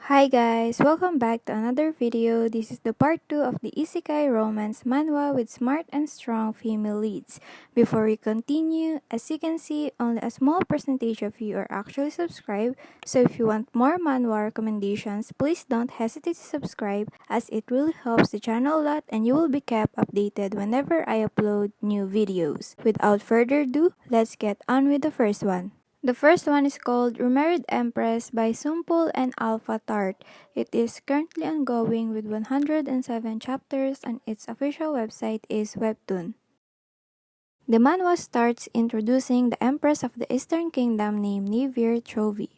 Hi guys, welcome back to another video. This is the part 2 of the Isekai romance manhwa with smart and strong female leads. Before we continue, as you can see, only a small percentage of you are actually subscribed. So if you want more manhwa recommendations, please don't hesitate to subscribe as it really helps the channel a lot and you will be kept updated whenever I upload new videos. Without further ado, let's get on with the first one. The first one is called Remarried Empress by Sumpul and Alpha Tart. It is currently ongoing with 107 chapters and its official website is Webtoon. The manhwa starts introducing the Empress of the Eastern Kingdom named Nivir Trovi.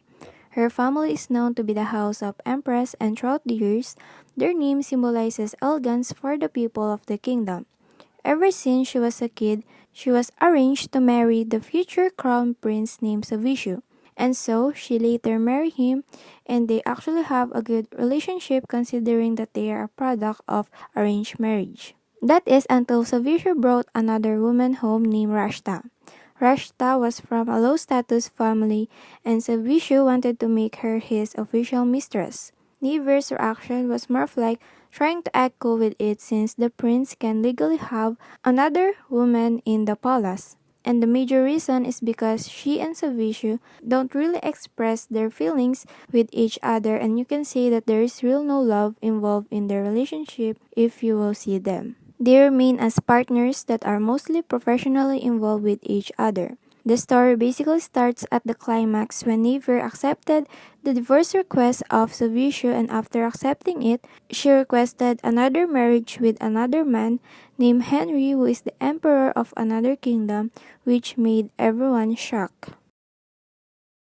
Her family is known to be the House of Empress and throughout the years, their name symbolizes elegance for the people of the kingdom. Ever since she was a kid, she was arranged to marry the future crown prince named Savishu. And so, she later married him and they actually have a good relationship considering that they are a product of arranged marriage. That is until Savishu brought another woman home named Rashta. Rashta was from a low-status family and Savishu wanted to make her his official mistress. Niver's reaction was more of like trying to act cool with it since the prince can legally have another woman in the palace. And the major reason is because she and Savishu don't really express their feelings with each other and you can say that there is real no love involved in their relationship if you will see them. They remain as partners that are mostly professionally involved with each other. The story basically starts at the climax when Niver accepted the divorce request of Savishu and after accepting it, she requested another marriage with another man named Henry who is the emperor of another kingdom, which made everyone shocked.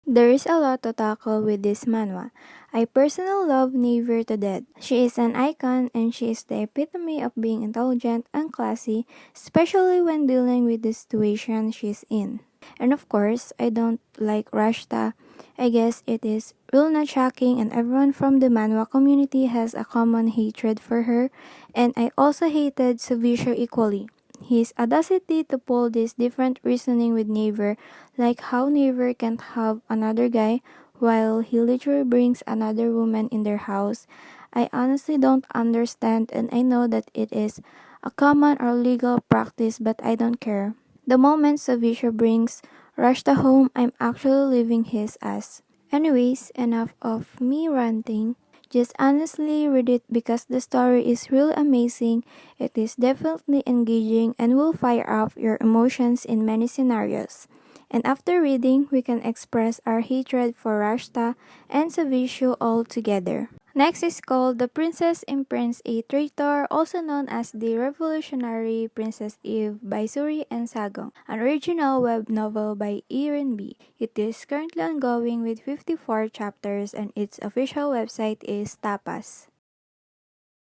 There is a lot to tackle with this manhwa. I personally love Niver to death. She is an icon and she is the epitome of being intelligent and classy, especially when dealing with the situation she's in. And of course, I don't like Rashta. I guess it is real not shocking and everyone from the manhwa community has a common hatred for her and I also hated Savisha equally. His audacity to pull this different reasoning with Naver, like how Naver can't have another guy while he literally brings another woman in their house. I honestly don't understand and I know that it is a common or legal practice but I don't care. The moment Savisha brings Rashta home, I'm actually leaving his ass. Anyways, enough of me ranting. Just honestly read it because the story is really amazing. It is definitely engaging and will fire up your emotions in many scenarios. And after reading, we can express our hatred for Rashta and Savishu all together. Next is called The Princess Empress a Traitor, also known as The Revolutionary Princess Eve by Suri and Sagong, an original web novel by Erin B. It is currently ongoing with 54 chapters and its official website is Tapas.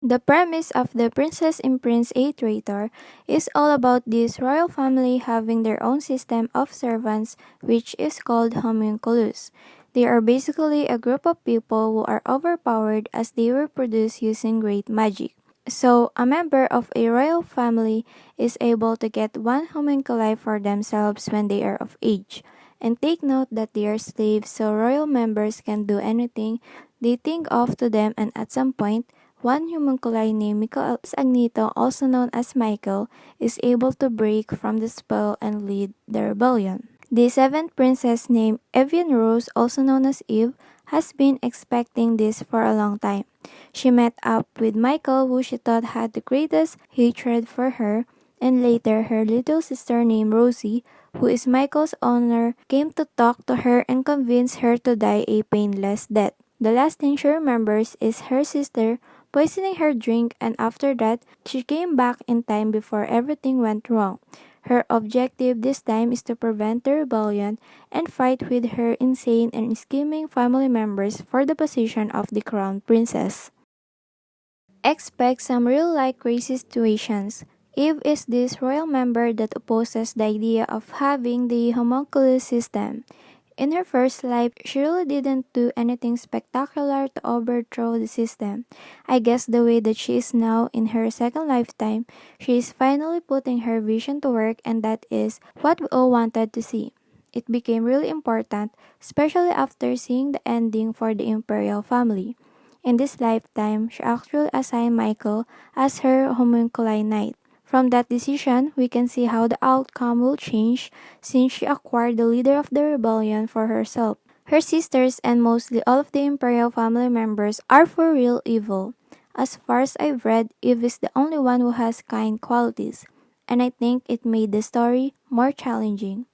The premise of The Princess Empress a Traitor is all about this royal family having their own system of servants which is called homunculus. They are basically a group of people who are overpowered as they were produced using great magic. So, a member of a royal family is able to get one homunculi for themselves when they are of age. And take note that they are slaves so royal members can do anything they think of to them and at some point, one homunculi named Michael Agnito, also known as Michael, is able to break from the spell and lead the rebellion. The seventh princess named Evian Rose, also known as Eve, has been expecting this for a long time. She met up with Michael, who she thought had the greatest hatred for her, and later her little sister named Rosie, who is Michael's owner, came to talk to her and convince her to die a painless death. The last thing she remembers is her sister poisoning her drink and after that, she came back in time before everything went wrong. Her objective this time is to prevent the rebellion and fight with her insane and scheming family members for the position of the crown princess. Expect some real-life crazy situations. Eve is this royal member that opposes the idea of having the homunculus system. In her first life, she really didn't do anything spectacular to overthrow the system. I guess the way that she is now in her second lifetime, she is finally putting her vision to work and that is what we all wanted to see. It became really important, especially after seeing the ending for the imperial family. In this lifetime, she actually assigned Michael as her homunculi knight. From that decision, we can see how the outcome will change since she acquired the leader of the rebellion for herself. Her sisters and mostly all of the imperial family members are for real evil. As far as I've read, Eve is the only one who has kind qualities, and I think it made the story more challenging.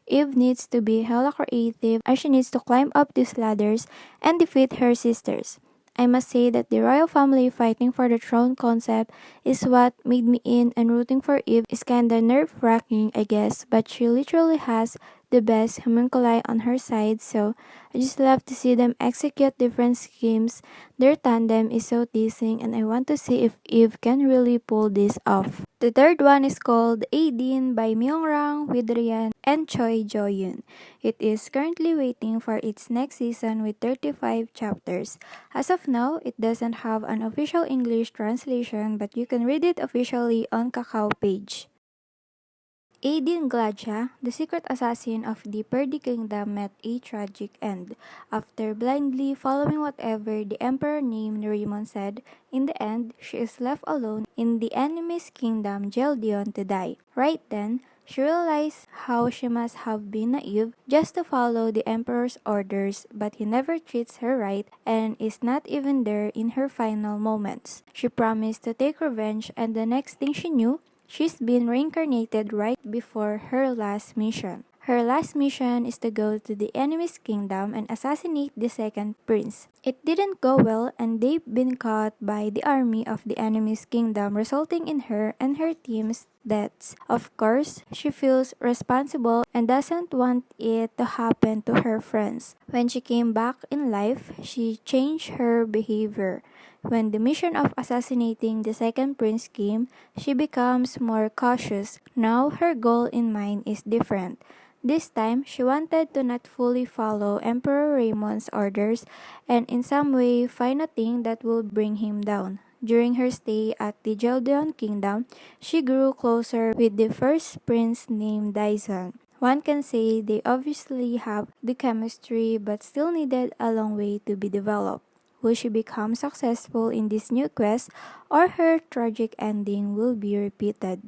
Eve needs to be hella creative and she needs to climb up these ladders and defeat her sisters. I must say that the royal family fighting for the throne concept is what made me in, and rooting for Eve is kinda nerve wracking, I guess, but she literally has the best homunculi on her side, so I just love to see them execute different schemes. Their tandem is so teasing, and I want to see if Eve can really pull this off. The third one is called Aideen by Myungrang, Widrian, and Choi Jo-yoon. It is currently waiting for its next season with 35 chapters. As of now, it doesn't have an official English translation, but you can read it officially on Kakao page. Aideen Gladja, the secret assassin of the Purdy Kingdom, met a tragic end. After blindly following whatever the Emperor named Raymond said, in the end, she is left alone in the enemy's kingdom, Geldion, to die. Right then, she realized how she must have been naive just to follow the Emperor's orders, but he never treats her right and is not even there in her final moments. She promised to take revenge, and the next thing she knew, she's been reincarnated right before her last mission. Her last mission is to go to the enemy's kingdom and assassinate the second prince. It didn't go well and they've been caught by the army of the enemy's kingdom, resulting in her and her team's deaths. Of course, she feels responsible and doesn't want it to happen to her friends. When she came back in life, she changed her behavior. When the mission of assassinating the second prince came, she becomes more cautious. Now her goal in mind is different. This time, she wanted to not fully follow Emperor Raymond's orders and in some way find a thing that will bring him down. During her stay at the Geldeon Kingdom, she grew closer with the first prince named Dyson. One can say they obviously have the chemistry but still needed a long way to be developed. Will she become successful in this new quest, or her tragic ending will be repeated?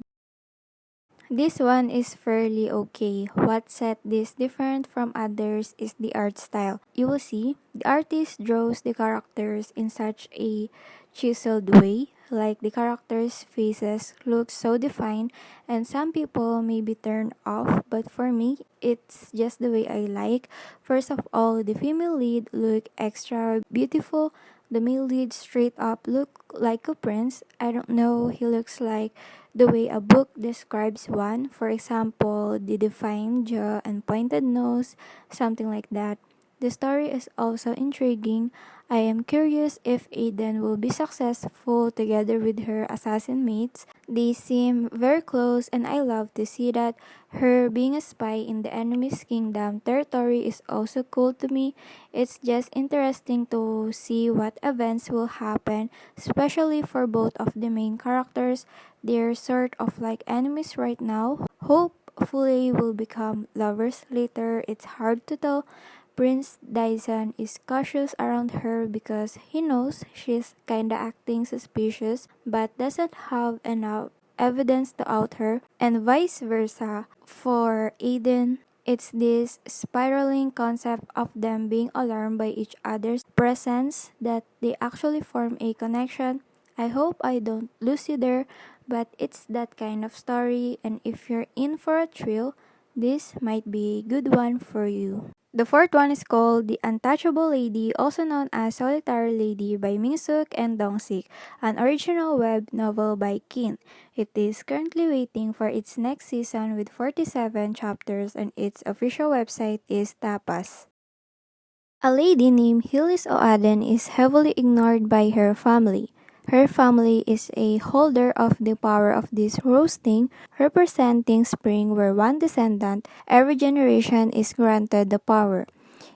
This one is fairly okay. What set this different from others is the art style. You will see, the artist draws the characters in such a chiseled way, like the characters' faces look so defined, and some people may be turned off, but for me, it's just the way I like. First of all, the female lead look extra beautiful. The male lead straight up look like a prince. I don't know, he looks like the way a book describes one. For example, the defined jaw and pointed nose, something like that. The story is also intriguing. I am curious if Aiden will be successful together with her assassin mates. They seem very close, and I love to see that. Her being a spy in the enemy's kingdom territory is also cool to me. It's just interesting to see what events will happen, especially for both of the main characters. They're sort of like enemies right now. Hopefully will become lovers later. It's hard to tell. Prince Dyson is cautious around her because he knows she's kinda acting suspicious but doesn't have enough evidence to out her, and vice versa. For Aiden, it's this spiraling concept of them being alarmed by each other's presence that they actually form a connection. I hope I don't lose you there, but it's that kind of story, and if you're in for a thrill, this might be a good one for you. The fourth one is called The Untouchable Lady, also known as Solitary Lady by Mingsuk and Dongsik, an original web novel by Kin. It is currently waiting for its next season with 47 chapters, and its official website is Tapas. A lady named Hillis O'Aden is heavily ignored by her family. Her family is a holder of the power of this roasting, representing spring, where one descendant every generation is granted the power.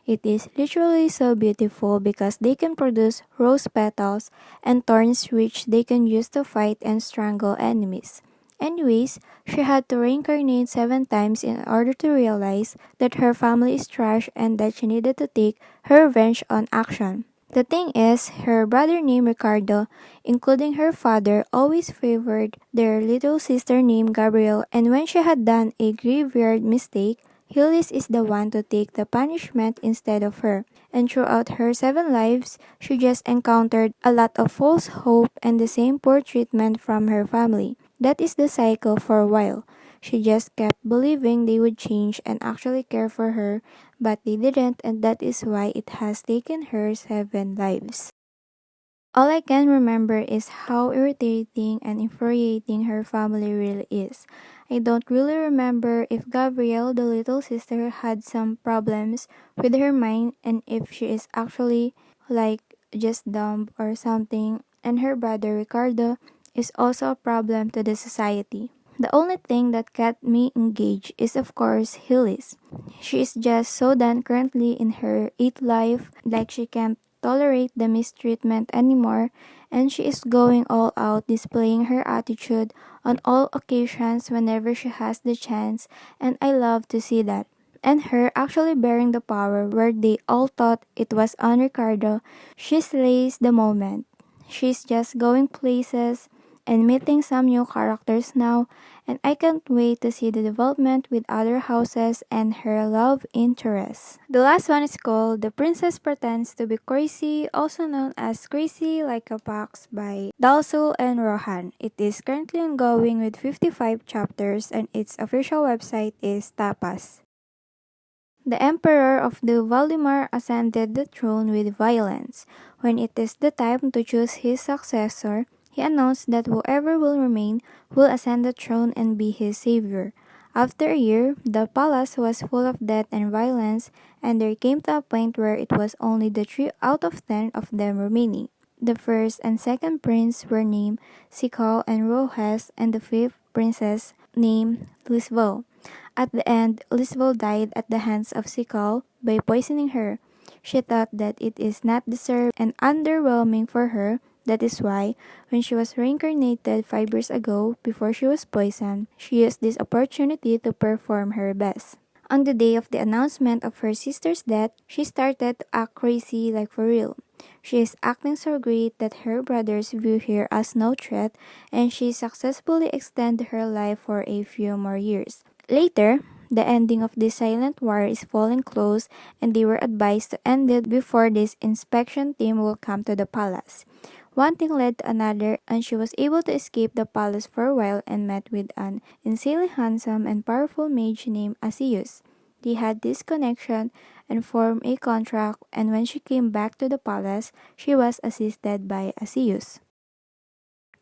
It is literally so beautiful because they can produce rose petals and thorns which they can use to fight and strangle enemies. Anyways, she had to reincarnate 7 times in order to realize that her family is trash and that she needed to take her revenge on action. The thing is, her brother named Ricardo, including her father, always favored their little sister named Gabrielle, and when she had done a graveyard mistake, Hillis is the one to take the punishment instead of her. And throughout her 7 lives, she just encountered a lot of false hope and the same poor treatment from her family. That is the cycle for a while. She just kept believing they would change and actually care for her, but they didn't, and that is why it has taken her 7 lives. All I can remember is how irritating and infuriating her family really is. I don't really remember if Gabrielle, the little sister, had some problems with her mind and if she is actually like just dumb or something, and her brother Ricardo is also a problem to the society. The only thing that kept me engaged is of course Hillis. She is just so done currently in her 8th life, like she can't tolerate the mistreatment anymore, and she is going all out displaying her attitude on all occasions whenever she has the chance, and I love to see that. And her actually bearing the power where they all thought it was on Ricardo, she slays the moment. She's just going places and meeting some new characters now, and I can't wait to see the development with other houses and her love interests. The last one is called The Princess Pretends to be Crazy, also known as Crazy Like a Fox by Dalsul and Rohan. It is currently ongoing with 55 chapters and its official website is Tapas. The Emperor of the Valdemar ascended the throne with violence. When it is the time to choose his successor, he announced that whoever will remain will ascend the throne and be his savior. After a year, the palace was full of death and violence, and there came to a point where it was only the 3 out of 10 of them remaining. The first and second prince were named Sikal and Rojas, and the fifth princess named Lisbel. At the end, Lisbel died at the hands of Sikal by poisoning her. She thought that it is not deserved and underwhelming for her. That is why, when she was reincarnated 5 years ago, before she was poisoned, she used this opportunity to perform her best. On the day of the announcement of her sister's death, she started to act crazy like for real. She is acting so great that her brothers view her as no threat, and she successfully extended her life for a few more years. Later, the ending of this silent war is falling close, and they were advised to end it before this inspection team will come to the palace. One thing led to another, and she was able to escape the palace for a while and met with an insanely handsome and powerful mage named Asius. They had this connection and formed a contract, and when she came back to the palace, she was assisted by Asius.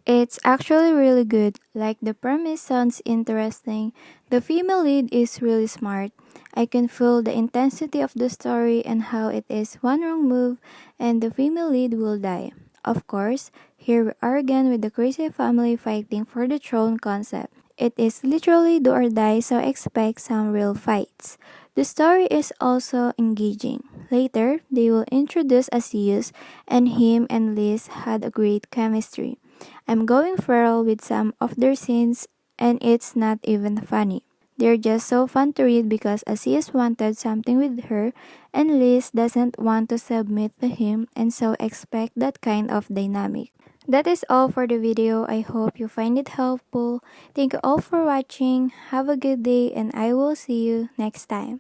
It's actually really good. Like the premise sounds interesting. The female lead is really smart. I can feel the intensity of the story and how it is one wrong move and the female lead will die. Of course, here we are again with the crazy family fighting for the throne concept. It is literally do or die, so expect some real fights. The story is also engaging. Later, they will introduce Asius, and him and Liz had a great chemistry. I'm going feral with some of their scenes, and it's not even funny. They're just so fun to read because Asias wanted something with her, and Liz doesn't want to submit to him, and so expect that kind of dynamic. That is all for the video. I hope you find it helpful. Thank you all for watching. Have a good day, and I will see you next time.